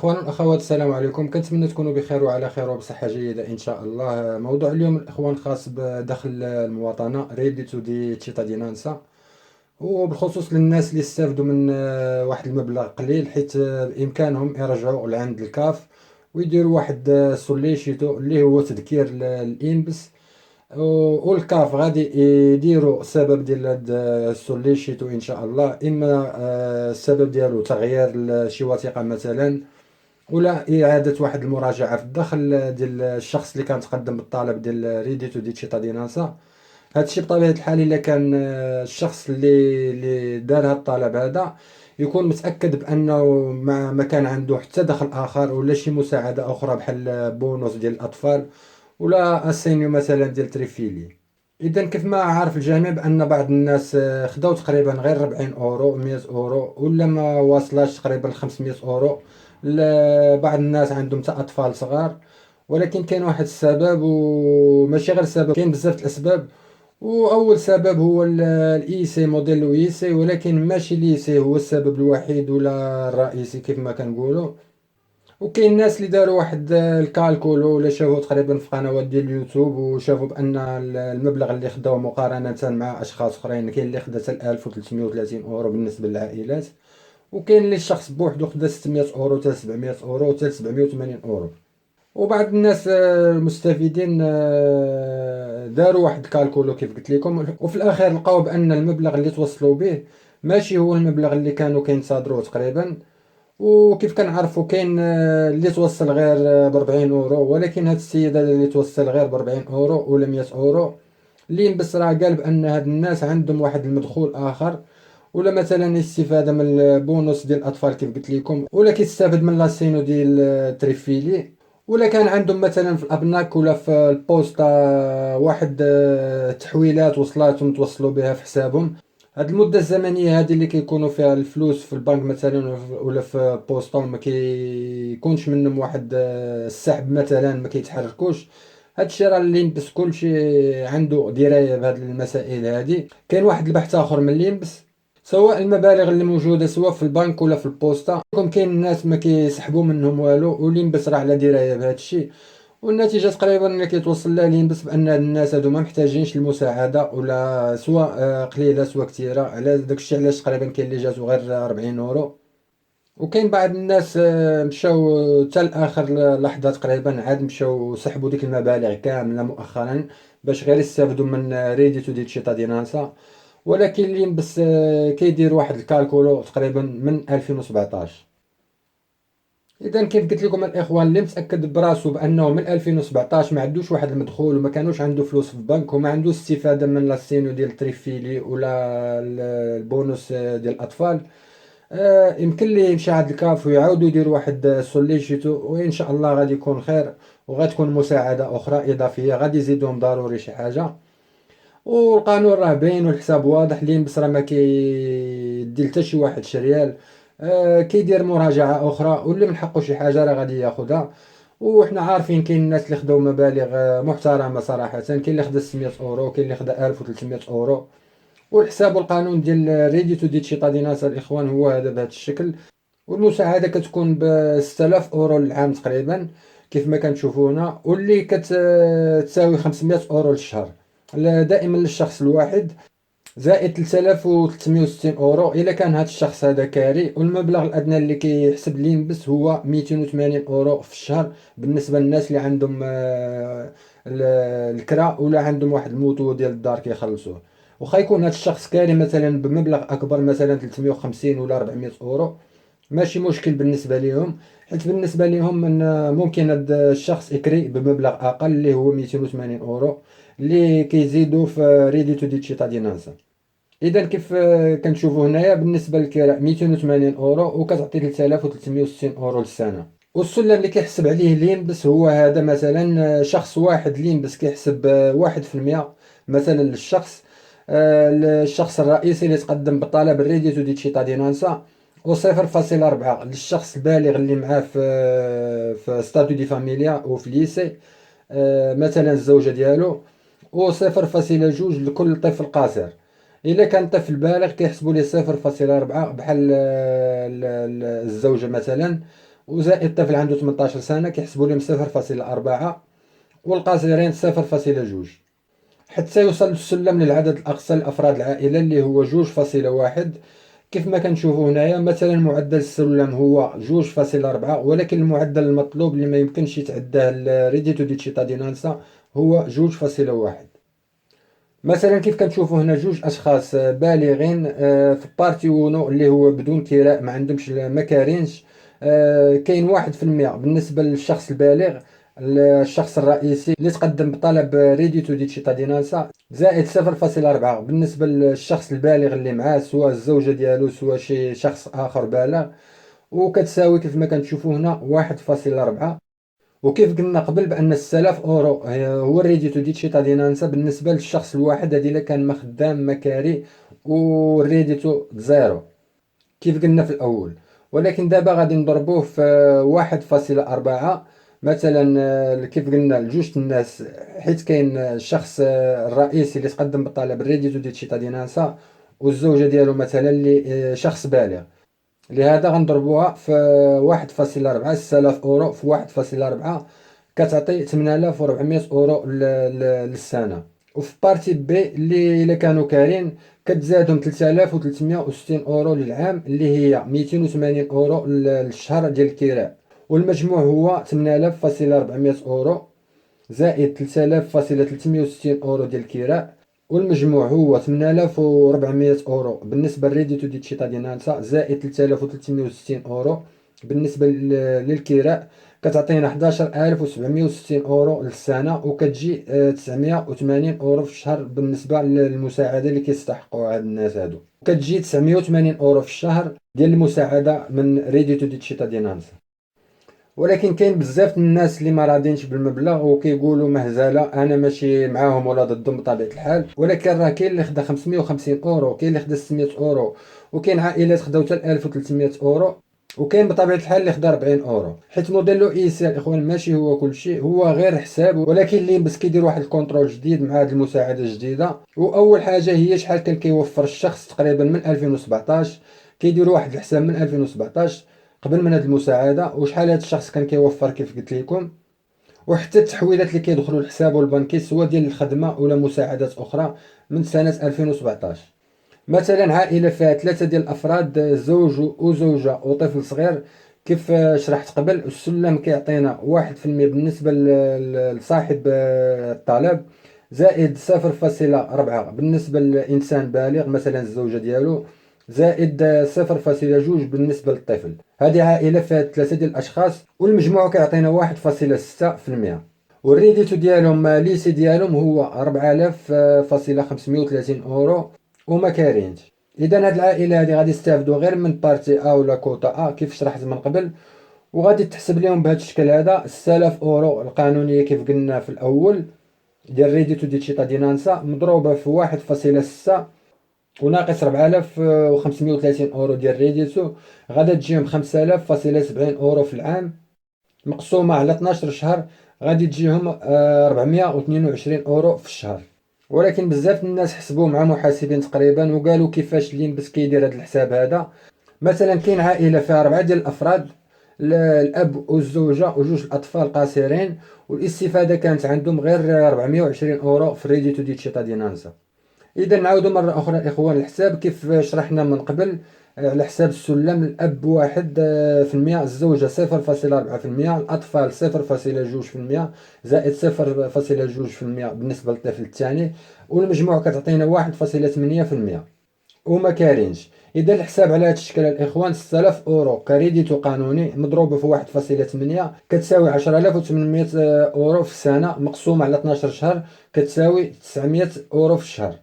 الإخوان والأخوات، السلام عليكم. كنتمنى تكونوا بخير وعلى خير وبصحة جيدة إن شاء الله. موضوع اليوم الإخوان خاص بدخل المواطنة ريديتو دي تشيتادينانسا، وبالخصوص للناس اللي استافدوا من واحد المبلغ قليل، حيث بإمكانهم يرجعوا لعند الكاف ويديروا واحد سوليشيتو اللي هو تذكير الإنبس. والكاف غادي يديروا السبب ديال هاد السوليشيتو ان شاء الله، اما السبب ديالو تغيير شي وثيقه مثلا، ولا اعاده واحد المراجعه في الدخل ديال الشخص اللي كان تقدم بالطلب ديال ريديتو دي تشيتاديناسا. هادشي بطبيعه الحال الا كان الشخص اللي دار هاد الطلب هذا يكون متاكد بانه ما كان عنده حتى دخل اخر ولا شي مساعده اخرى بحال بونوس ديال الاطفال ولا اسينيو مثلا ديال تريفيلي. اذا كيف ما عارف الجميع بان بعض الناس خداو تقريبا غير 40 اورو 100 اورو ولا ما واصلاش تقريبا 500 اورو. بعض الناس عندهم حتى اطفال صغار، ولكن كاين واحد السبب وماشي غير سبب، كاين بزاف الاسباب. واول سبب هو الايسي موديل الايسي، ولكن ماشي الايسي هو السبب الوحيد ولا الرئيسي كيف ما كنقولوا. وكاين الناس اللي داروا واحد الكالكول ولا شافوا تقريبا في قنوات ديال اليوتيوب وشافوا بان المبلغ اللي خداوه مقارنه مع اشخاص اخرين، كاين اللي خدا حتى 1330 اورو بالنسبه للعائلات، وكاين اللي الشخص بوحدو خدا 600 اورو حتى 700 اورو حتى 780 اورو. وبعض الناس المستفيدين داروا واحد الكالكولو كيف قلت لكم، وفي الاخير لقاو بان المبلغ اللي توصلوا به ماشي هو المبلغ اللي كانوا كينتظروه تقريبا. وكيف كنعرفوا كاين اللي توصل غير ب 40 اورو، ولكن هاد السيده اللي توصل غير ب 40 اورو ولا 100 اورو اللي بس راه قال بان هاد الناس عندهم واحد المدخول اخر، ولا مثلا الاستفاده من البونص ديال الاطفال كيف قلت لكم، ولا كيستافد من لاسينو ديال تريفيلي، ولا كان عندهم مثلا في الابناك ولا في البوسطه واحد تحويلات وصلاتهم توصلوا بها في حسابهم. هاد المده الزمنيه هذه اللي كيكونوا فيها الفلوس في البنك مثلا ولا في بوسطه ما كيكونش منهم واحد السحب مثلا، ما كيتحركوش. هادشي راه اللي ينبس كلشي عنده درايه بهاد المسائل هادي. كاين واحد البحث اخر من اللي ينبس سواء المبالغ اللي موجوده سواء في البنك ولا في البوسطه، كاين الناس ما كيسحبوا منهم والو، واللي ينبس راه على درايه بهاد الشيء. والنتيجه تقريبا اللي كيتوصل لها الينبس بان الناس هادو ما محتاجينش المساعده، ولا سواء قليله سواء كثيره. على داكشي علاش تقريبا كاين اللي جاتو غير 40 اورو. وكاين بعض الناس مشاو حتى لاخر لحظه تقريبا، عاد مشاو سحبوا ديك المبالغ كامله مؤخرا باش غير يستافدوا من ريديتو دي تشيتاديناسا. ولكن الينبس كيدير واحد الكالكولو تقريبا من 2017. اذا كيف قلت لكم الاخوان، اللي متاكد براسو بانه من 2017 ما عندوش واحد المدخول وما كانوش عنده فلوس في البنك وما عندوش استفاده من لاسينو ديال تريفيلي ولا البونوس ديال الاطفال، يمكن ليه يمشي عند الكاف ويعاودوا يديروا واحد سوليشيتو، وان شاء الله غادي يكون خير وغتكون مساعده اخرى اضافيه غادي يزيدوهم ضروري شي حاجه. والقانون راه باين والحساب واضح، لين بس راه ما كيدي حتى شي واحد شريال. كيدير مراجعة أخرى، واللي من حقه شي حاجة راه غادي ياخدها. وحنا عارفين كاين الناس اللي خداو مبالغ محترمة صراحة، كاين اللي خدا 600 أورو، كاين اللي خدا 1300 أورو. والحساب والقانون ديال ريديتو دي تشيطاديناس الإخوان هو هذا بهذا الشكل. والمساعدة كتكون ب 6000 أورو للعام تقريبا كيف ما كنشوفوا هنا، واللي كتساوي 500 أورو للشهر دائما للشخص الواحد، زائد 3360 اورو الا كان هذا الشخص هذا كاري. والمبلغ الادنى اللي كيحسب لي ينبس هو 280 اورو في الشهر بالنسبه للناس اللي عندهم الكرا ولا عندهم واحد الموتو ديال الدار كيخلصوه. وخا يكون هذا الشخص كاري مثلا بمبلغ اكبر مثلا 350 ولا 400 اورو ماشي مشكل بالنسبه ليهم، حيت بالنسبه ليهم من ممكن هذا الشخص يكري بمبلغ اقل اللي هو 280 اورو اللي كيزيدوا في ريديتو دي تشيتادينانسا. اذا كيف كنشوفوا هنايا بالنسبه للكراء 280 اورو وكتعطي 3360 اورو للسنه. والسلم اللي كيحسب عليه لينبس هو هذا، مثلا شخص واحد لينبس كيحسب 1% مثلا للشخص، الشخص الرئيسي اللي تقدم بطلب الريديتو دي تشيتادينانسا، و0.4 للشخص البالغ اللي معاه في ستاتو دي فاميليا وفي ليسي، مثلا الزوجه ديالو، و0.2 لكل طفل قاصر. الا كان طفل بالغ كيحسبوا ليه 0.4 بحال الزوجه مثلا، وزائد طفل عنده 18 سنة كيحسبوا لهم 0.4، والقاصرين 0.2، حتى يوصل السلم للعدد الأقصى لأفراد العائلة اللي هو 2.1. كيف ما كنشوفوا هنايا مثلا معدل السلم هو 2.4، ولكن المعدل المطلوب اللي ما يمكنش يتعداه الريديتو دي تشيتادينانسا هو 2.1. مثلا كيف كنشوفوا هنا جوج اشخاص بالغين في بارتي اونو اللي هو بدون كراء، ما عندهمش ما كارينش. كاين 1% بالنسبه للشخص البالغ، الشخص الرئيسي اللي تقدم بطلب ريديتو دي تشيتادينانسا، زائد 0.4 بالنسبه للشخص البالغ اللي معاه، سواء الزوجه ديالو سواء شي شخص اخر بالغ، وكتساوي كيف ما كنشوفوا هنا 1.4. وكيف قلنا قبل بان 6000 اورو هو الريديتو دي تشيتادينانسا بالنسبه للشخص الواحد، هذه الا كان ما خدام ما كاري، والريديتو زيرو كيف قلنا في الاول. ولكن دابا غادي نضربوه في 1.4 مثلا. كيف قلنا لجوج الناس، حيت كاين الشخص الرئيسي اللي تقدم بالطلب الريديتو دي تشيتادينانسا، والزوجه ديالو مثلا اللي شخص بالغ، لهذا غنضربوها في 1.4. 6000 اورو في 1.4 كتعطي 8400 اورو للسنة. وفي بارتي بي اللي الا كانوا كارين كتزادهم 3360 اورو للعام، اللي هي 280 اورو للشهر ديال الكراء. والمجموع هو 8400 اورو زائد 3360 اورو ديال الكراء، والمجموع هو 8400 اورو بالنسبه للريديتو دي تشيتادينانسا، زائد 3360 اورو بالنسبه للكراء، كتعطينا 11760 اورو للسنه، وكتجي 980 اورو في الشهر بالنسبه للمساعده اللي كيستحقوا هاد الناس هادو، وكتجي 980 اورو في الشهر ديال المساعده من ريديتو دي تشيتادينانسا. ولكن كاين بزاف الناس اللي ما راضينش بالمبلغ وكيقولوا مهزله، انا ماشي معاهم ولا ضدهم بطبيعه الحال، ولكن راه كاين اللي خدا 550 اورو، كاين اللي خدا 600 اورو، وكاين عائلات خداو حتى 1300 اورو، وكاين بطبيعه الحال اللي خدا 40 اورو. حيت موديل اي سي الاخوان ماشي هو كل شيء، هو غير حساب، ولكن اللي بس كيدير واحد الكونترول جديد مع هذه المساعده الجديده. واول حاجه هي شحال كان كيوفر الشخص تقريبا من 2017، كيديروا واحد الحساب من 2017 قبل من هذه المساعده، وشحال هذا الشخص كان كيوفر كيف قلت لكم، وحتى التحويلات اللي كيدخلوا لحسابه البنكي سواء ديال الخدمه ولا مساعدات اخرى من سنه 2017. مثلا عائله فيها 3 ديال الافراد، زوج وزوجه وطفل صغير، كيف شرحت قبل السلم كيعطينا 1% بالنسبه لصاحب الطلب، زائد 0.4 بالنسبه للانسان بالغ مثلا الزوجه ديالو، زائد 0.2 بالنسبه للطفل. هذه عائله فيها 3 ديال الاشخاص، والمجموع كيعطينا 1.6%. والريديتو ديالهم ليسي ديالهم هو 4530 اورو وما كارينش. اذا هاد العائله هادي غادي يستافدوا غير من بارتي ا ولا كوتا ا كيف شرحت من قبل، وغادي تحسب لهم بهذا الشكل هذا 6000 اورو القانونيه كيف قلنا في الاول ديال ريديتو دي تشيتادينانسا، مضروبه في 1.6 وناقص 4530 اورو ديال ريديتو، غادا تجيهم 5000.70 اورو في العام، مقسومه على 12 شهر غادي تجيهم 422 اورو في الشهر. ولكن بزاف الناس حسبوا مع محاسبين تقريبا وقالوا كيفاش اللي بس كيدير هذا الحساب هذا. مثلا كاين عائله فيها 4 ديال الافراد، الاب والزوجه وجوج الاطفال قاصرين، والاستفاده كانت عندهم غير 420 اورو في ريديتو دي تشيتادينانسا. اذا نعاودوا مره اخرى الاخوان الحساب كيف شرحنا من قبل، على حساب السلم الاب 1%، الزوجه 0.4%، الاطفال 0.2%، زائد 0.2% بالنسبه للطفل الثاني، والمجموع كتعطينا 1.8%. وما كارينش. اذا الحساب على هذا الشكل الاخوان 6000 اورو كريديتو قانوني مضروبه في 1.8 كتساوي 10800 اورو في السنه، مقسومه على 12 شهر كتساوي 900 اورو في الشهر.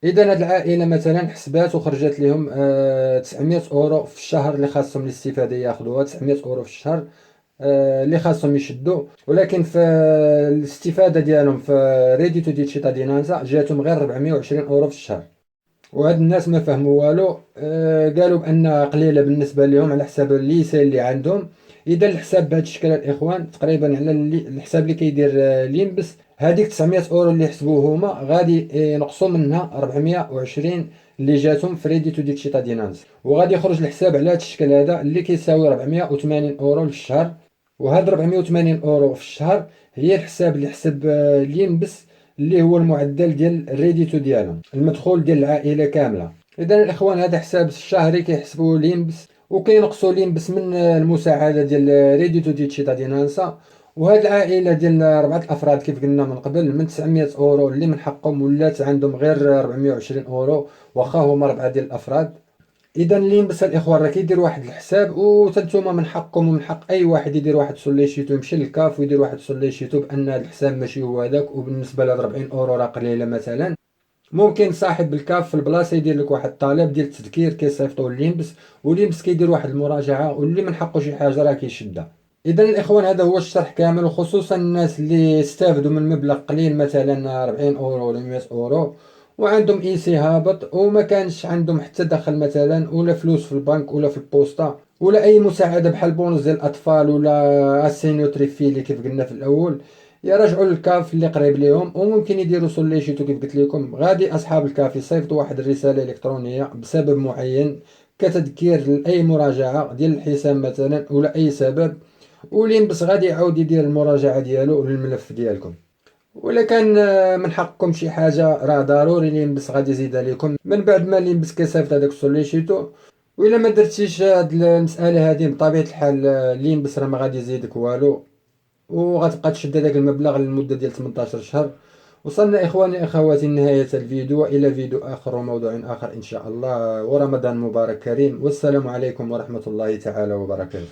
اذا هاد العائله مثلا حسبات وخرجت لهم 900 اورو في الشهر اللي خاصهم الاستفاده ياخذوها، 900 اورو في الشهر اللي خاصهم يشدوا. ولكن في الاستفاده ديالهم في ريديتو دي تشيتادينانسا جاتهم غير 420 اورو في الشهر. وهاد الناس ما فهموا والو، قالوا بانها قليله بالنسبه لهم على حساب الليسه اللي عندهم. اذا الحساب بهذا الشكل الاخوان تقريبا على الحساب اللي كيدير لينبس، هذيك 900 اورو اللي حسبوه هما غادي ينقصوا منها 420 اللي جاتهم في ريديتو ديال تشيتادينانس. وغادي يخرج الحساب على هذا الشكل هذا اللي كيساوي 480 اورو في الشهر. وهاد 480 اورو في الشهر هي الحساب اللي حسب لينبس، اللي هو المعدل ديال الريديتو ديالهم، المدخول ديال العائله كامله. اذا الاخوان هذا حساب الشهري كيحسبوا لينبس، وكينقصوا لينبس من المساعده ديال ريديتو ديال تشيتادينانسا. وهاد العائله ديال 4 افراد كيف قلنا من قبل من 900 اورو اللي من حقهم ولات عندهم غير 420 اورو واخا هما 4 ديال الافراد. اذا لينبس الاخوان راه كيدير واحد الحساب، وتنتوما من حقكم ومن حق اي واحد يدير واحد سوليشيتو، يمشي للكاف ويدير واحد سوليشيتو بان هذا الحساب ماشي هو هذاك. وبالنسبه ل 40 اورو راه قليله مثلا، ممكن صاحب الكاف في البلاصه يدير لك واحد الطلب ديال التذكير كيصيفطوه للينبس، ولينبس كيدير واحد المراجعه، واللي من حقه شي حاجه راه كيشدها. اذا الاخوان هذا هو الشرح كامل، وخصوصا الناس اللي استافدوا من مبلغ قليل مثلا 40 اورو ولا 100 اورو وعندهم اي سي هابط، وما كانش عندهم حتى دخل مثلا ولا فلوس في البنك ولا في البوسطه ولا اي مساعده بحال بونص ديال الاطفال ولا السينيوتريفي اللي كيف قلنا في الاول، يرجعوا للكاف اللي قريب ليهم. وممكن يديروا سوليشيتو كيف قلت لكم، غادي اصحاب الكاف يصيفطوا واحد الرساله الكترونيه بسبب معين كتذكير لاي مراجعه ديال الحساب مثلا ولا اي سبب، ولينبس غادي يعاود يدير المراجعه ديالو للملف ديالكم. ولا كان من حقكم شي حاجه راه ضروري لينبس غادي يزيدها لكم من بعد ما لينبس كيصيفط هذاك السوليشيتو. وإلا ما درتيش هاد المساله هذه بطبيعه الحال لينبس راه ما غادي يزيدك والو، وغتبقى تشد هذاك المبلغ للمده ديال 18 شهر. وصلنا اخواني اخواتي لنهايه الفيديو، والى فيديو اخر وموضوع اخر ان شاء الله، ورمضان مبارك كريم، والسلام عليكم ورحمه الله تعالى وبركاته.